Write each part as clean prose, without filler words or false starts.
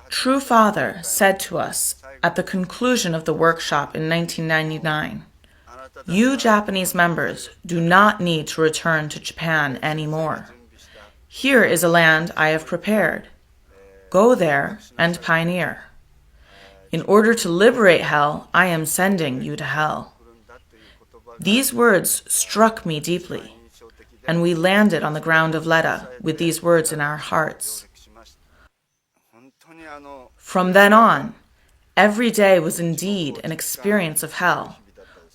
True Father said to us at the conclusion of the workshop in 1999, "You Japanese members do not need to return to Japan anymore. Here is a land I have prepared. Go there and pioneer. In order to liberate hell, I am sending you to hell." These words struck me deeply, and we landed on the ground of Leda with these words in our hearts. From then on, every day was indeed an experience of hell.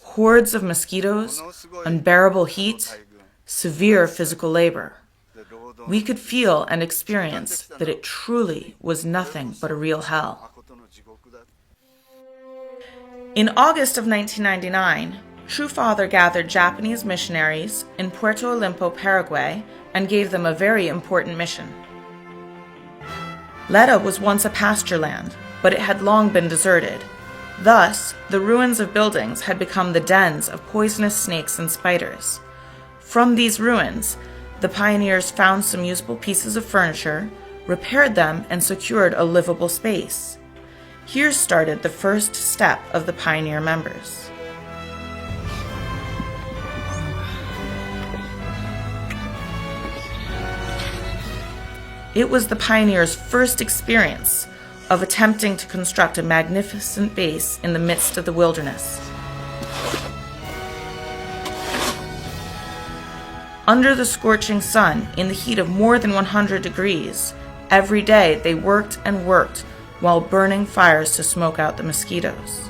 Hordes of mosquitoes, unbearable heat, severe physical labor. We could feel and experience that it truly was nothing but a real hell. In August of 1999, True Father gathered Japanese missionaries in Puerto Limpo, Paraguay, and gave them a very important mission. Leda was once a pasture land, but it had long been deserted. Thus, the ruins of buildings had become the dens of poisonous snakes and spiders. From these ruins, the pioneers found some usable pieces of furniture, repaired them, and secured a livable space. Here started the first step of the pioneer members. It was the pioneers' first experience of attempting to construct a magnificent base in the midst of the wilderness. Under the scorching sun, in the heat of more than 100 degrees, every day they worked and worked while burning fires to smoke out the mosquitoes.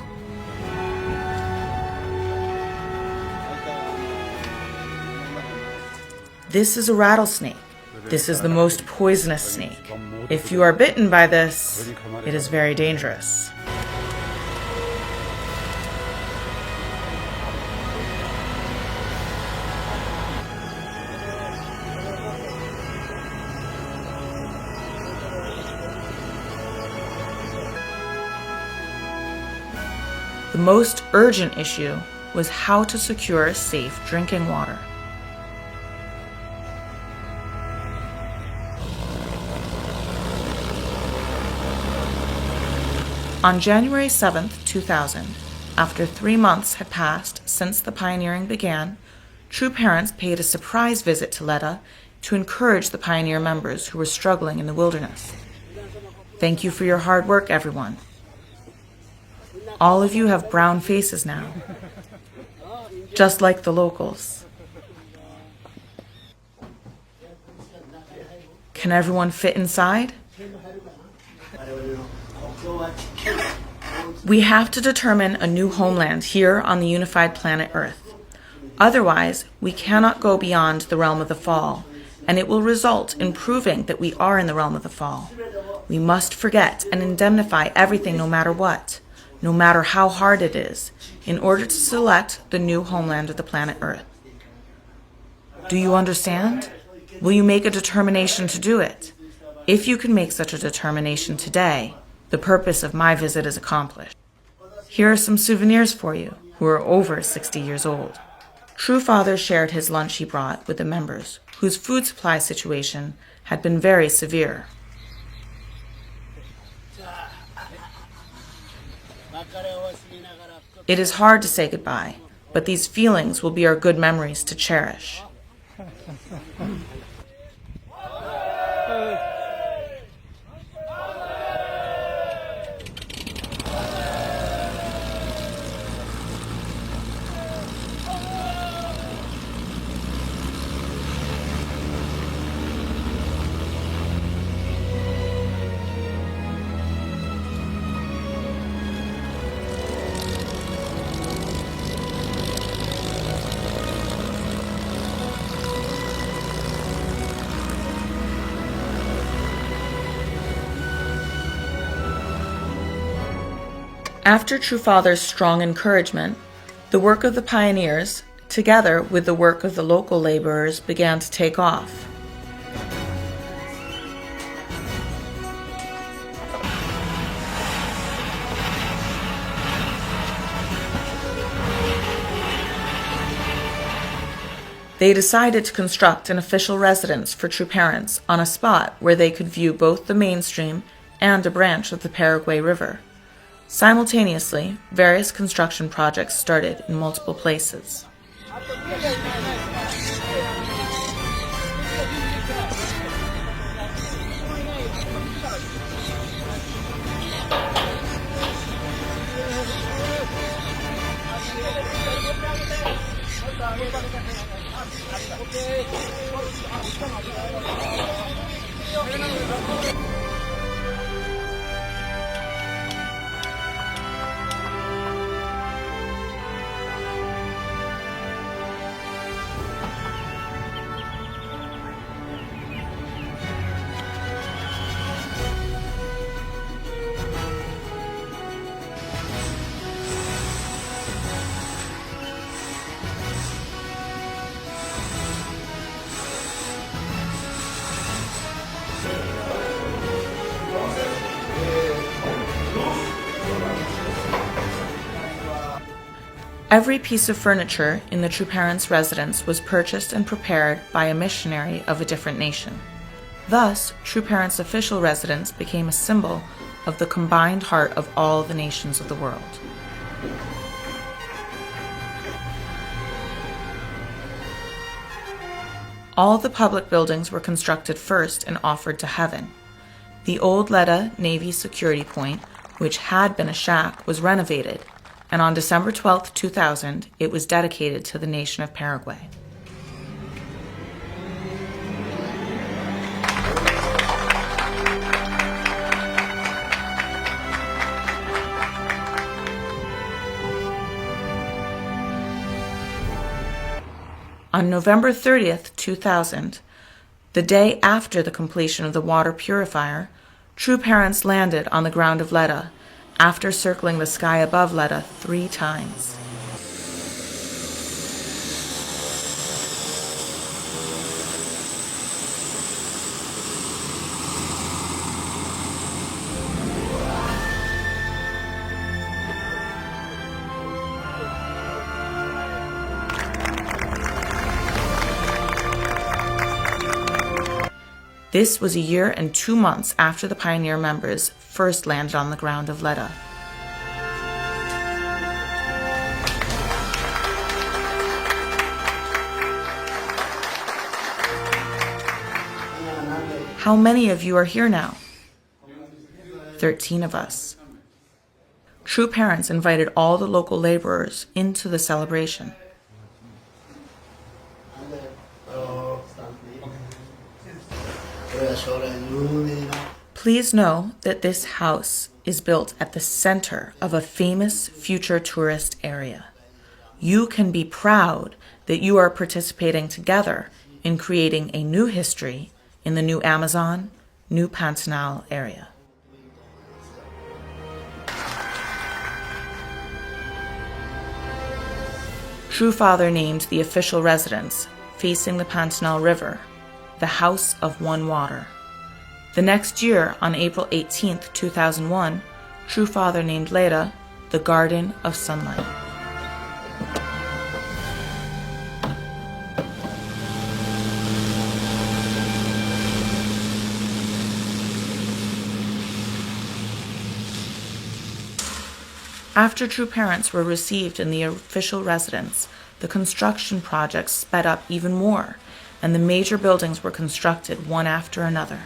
This is a rattlesnake. This is the most poisonous snake. If you are bitten by this, it is very dangerous. The most urgent issue was how to secure safe drinking water. On January 7, 2000, after 3 months had passed since the pioneering began, True parents paid a surprise visit to Leda to encourage the pioneer members who were struggling in the wilderness. Thank you for your hard work, everyone. All of you have brown faces now, just like the locals. Can everyone fit inside? We have to determine a new homeland here on the unified planet Earth. Otherwise, we cannot go beyond the realm of the fall, and it will result in proving that we are in the realm of the fall. We must forget and indemnify everything no matter what, no matter how hard it is, in order to select the new homeland of the planet Earth. Do you understand? Will you make a determination to do it? If you can make such a determination today, the purpose of my visit is accomplished. Here are some souvenirs for you who are over 60 years old. True Father shared his lunch he brought with the members, whose food supply situation had been very severe. It is hard to say goodbye, but these feelings will be our good memories to cherish. After True Father's strong encouragement, the work of the pioneers, together with the work of the local laborers, began to take off. They decided to construct an official residence for true parents on a spot where they could view both the main stream and a branch of the Paraguay River. Simultaneously, various construction projects started in multiple places. Every piece of furniture in the true parents' residence was purchased and prepared by a missionary of a different nation. Thus, true parents' official residence became a symbol of the combined heart of all the nations of the world. All the public buildings were constructed first and offered to heaven. The old Leda Navy security point, which had been a shack, was renovated, and on December 12, 2000, it was dedicated to the nation of Paraguay. On November 30th, 2000, the day after the completion of the water purifier, true parents landed on the ground of Leda after circling the sky above Leda 3 times. This was a year and 2 months after the pioneer members first landed on the ground of Leda. How many of you are here now? 13 of us. True parents invited all the local laborers into the celebration. Please know that this house is built at the center of a famous future tourist area. You can be proud that you are participating together in creating a new history in the new Amazon, New Pantanal area. True Father named the official residence, facing the Pantanal River, the House of One Water. The next year, on April 18, 2001, True Father named Leda the Garden of Sunlight. After true parents were received in the official residence, the construction projects sped up even more, and the major buildings were constructed one after another.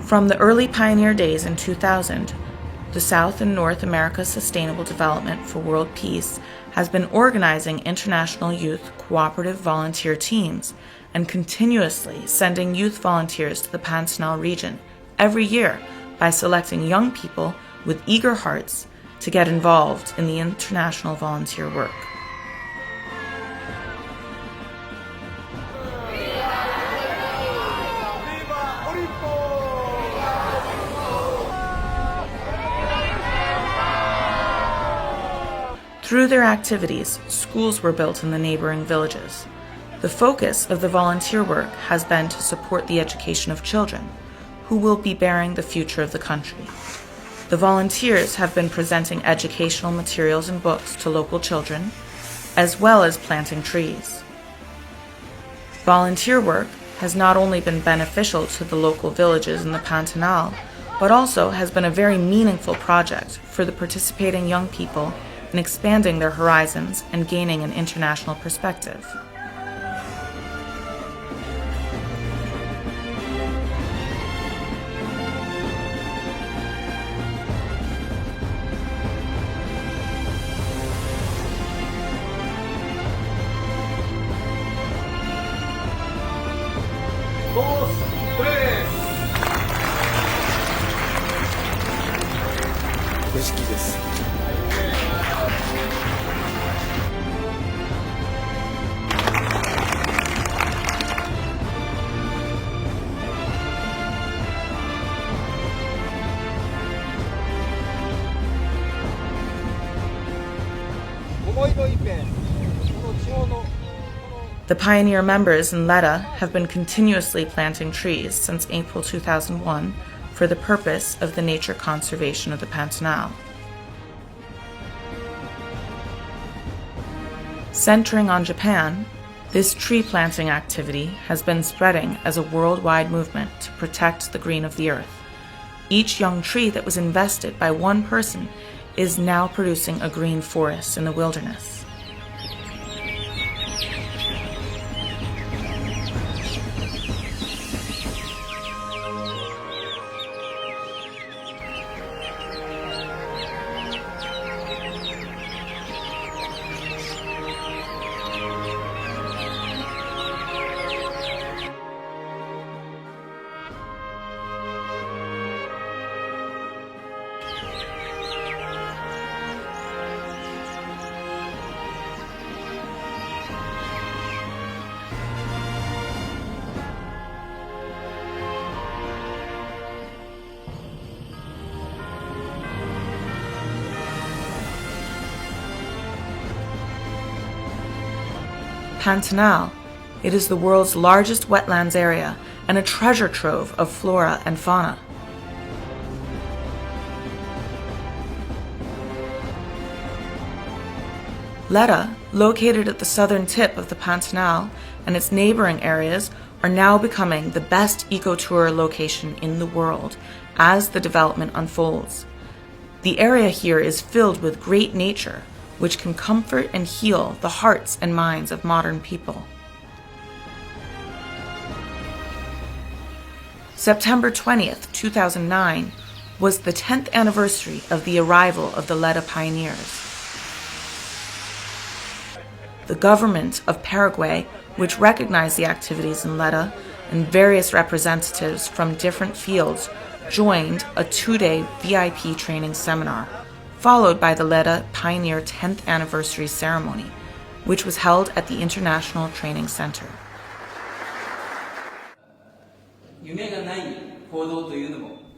From the early pioneer days in 2000, the South and North America Sustainable Development for World Peace has been organizing international youth cooperative volunteer teams and continuously sending youth volunteers to the Pantanal region every year by selecting young people with eager hearts to get involved in the international volunteer work. Through their activities, schools were built in the neighboring villages. The focus of the volunteer work has been to support the education of children, who will be bearing the future of the country. The volunteers have been presenting educational materials and books to local children, as well as planting trees. Volunteer work has not only been beneficial to the local villages in the Pantanal, but also has been a very meaningful project for the participating young people in expanding their horizons and gaining an international perspective. The pioneer members in Leda have been continuously planting trees since April 2001 for the purpose of the nature conservation of the Pantanal. Centering on Japan, this tree planting activity has been spreading as a worldwide movement to protect the green of the earth. Each young tree that was invested by one person is now producing a green forest in the wilderness. Pantanal. It is the world's largest wetlands area and a treasure trove of flora and fauna. Leda, located at the southern tip of the Pantanal, and its neighboring areas are now becoming the best ecotour location in the world as the development unfolds. The area here is filled with great nature, which can comfort and heal the hearts and minds of modern people. September 20th, 2009 was the 10th anniversary of the arrival of the Leda pioneers. The government of Paraguay, which recognized the activities in Leda, and various representatives from different fields joined a 2-day VIP training seminar, followed by the Leda Pioneer 10th Anniversary Ceremony, which was held at the International Training Center.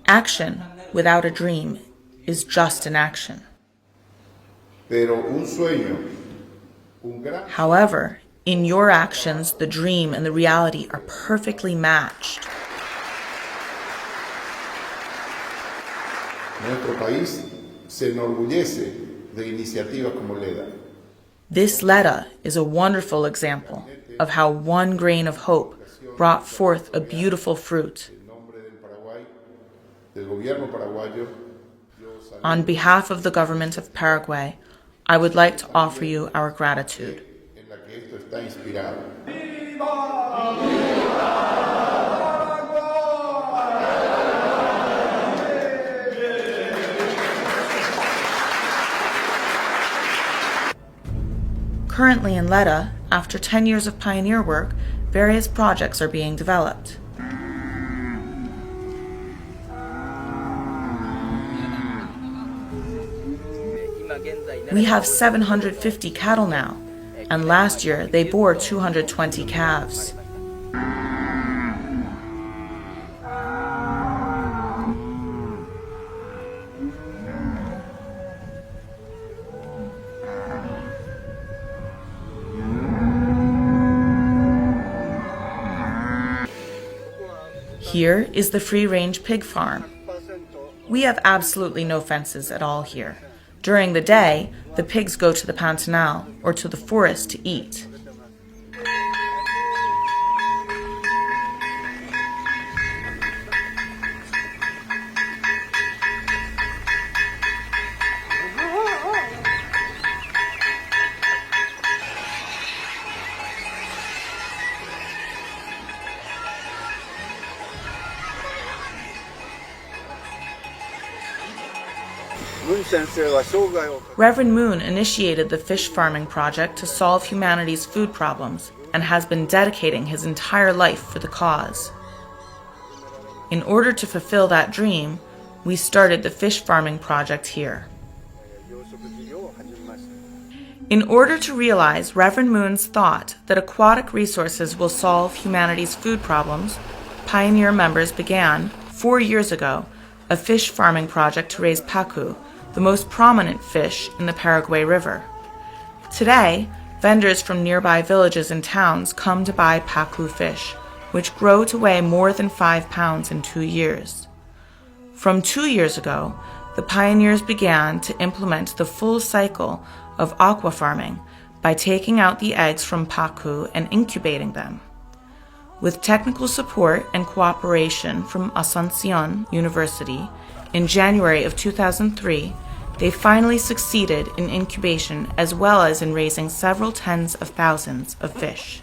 Action without a dream is just an action. However, in your actions, the dream and the reality are perfectly matched. This Leda is a wonderful example of how one grain of hope brought forth a beautiful fruit. On behalf of the government of Paraguay, I would like to offer you our gratitude. Currently in Leda, after 10 years of pioneer work, various projects are being developed. We have 750 cattle now, and last year they bore 220 calves. Here is the free-range pig farm. We have absolutely no fences at all here. During the day, the pigs go to the pantanal or to the forest to eat. Reverend Moon initiated the fish farming project to solve humanity's food problems and has been dedicating his entire life for the cause. In order to fulfill that dream, we started the fish farming project here. In order to realize Reverend Moon's thought that aquatic resources will solve humanity's food problems, pioneer members began, 4 years ago, a fish farming project to raise pacu, the most prominent fish in the Paraguay River. Today, vendors from nearby villages and towns come to buy pacu fish, which grow to weigh more than 5 pounds in 2 years. From 2 years ago, the pioneers began to implement the full cycle of aqua farming by taking out the eggs from pacu and incubating them. With technical support and cooperation from Asunción University, in January of 2003, they finally succeeded in incubation as well as in raising several tens of thousands of fish.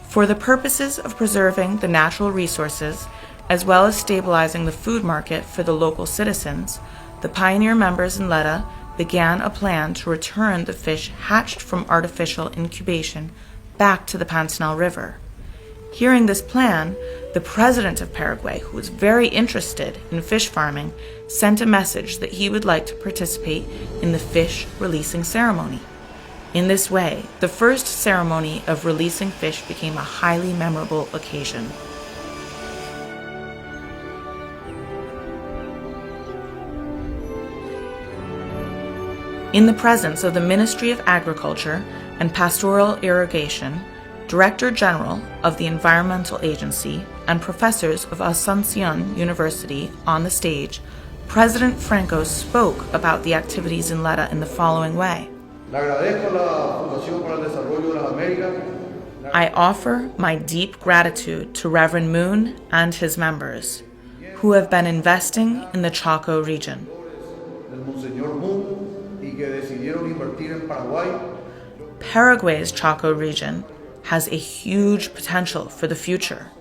For the purposes of preserving the natural resources, as well as stabilizing the food market for the local citizens, the pioneer members in Leda began a plan to return the fish hatched from artificial incubation back to the Pantanal River. Hearing this plan, the president of Paraguay, who was very interested in fish farming, sent a message that he would like to participate in the fish releasing ceremony. In this way, the first ceremony of releasing fish became a highly memorable occasion. In the presence of the Ministry of Agriculture and Pastoral Irrigation, Director General of the Environmental Agency, and professors of Asunción University on the stage, President Franco spoke about the activities in Leda in the following way. I offer my deep gratitude to Reverend Moon and his members, who have been investing in the Chaco region. Paraguay's Chaco region has a huge potential for the future.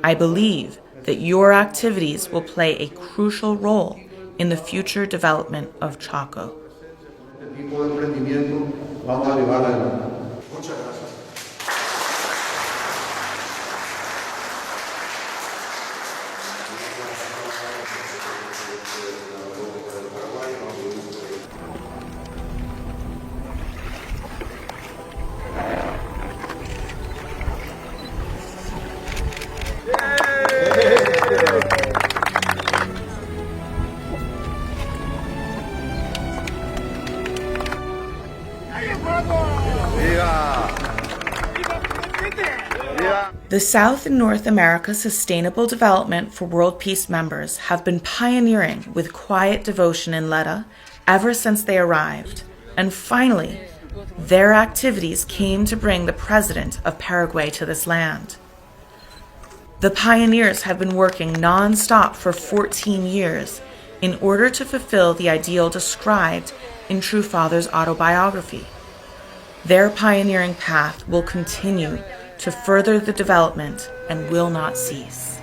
I believe that your activities will play a crucial role in the future development of Chaco. The South and North America Sustainable Development for World Peace members have been pioneering with quiet devotion in Leda ever since they arrived, and finally, their activities came to bring the President of Paraguay to this land. The pioneers have been working non-stop for 14 years in order to fulfill the ideal described in True Father's autobiography. Their pioneering path will continue to further the development and will not cease.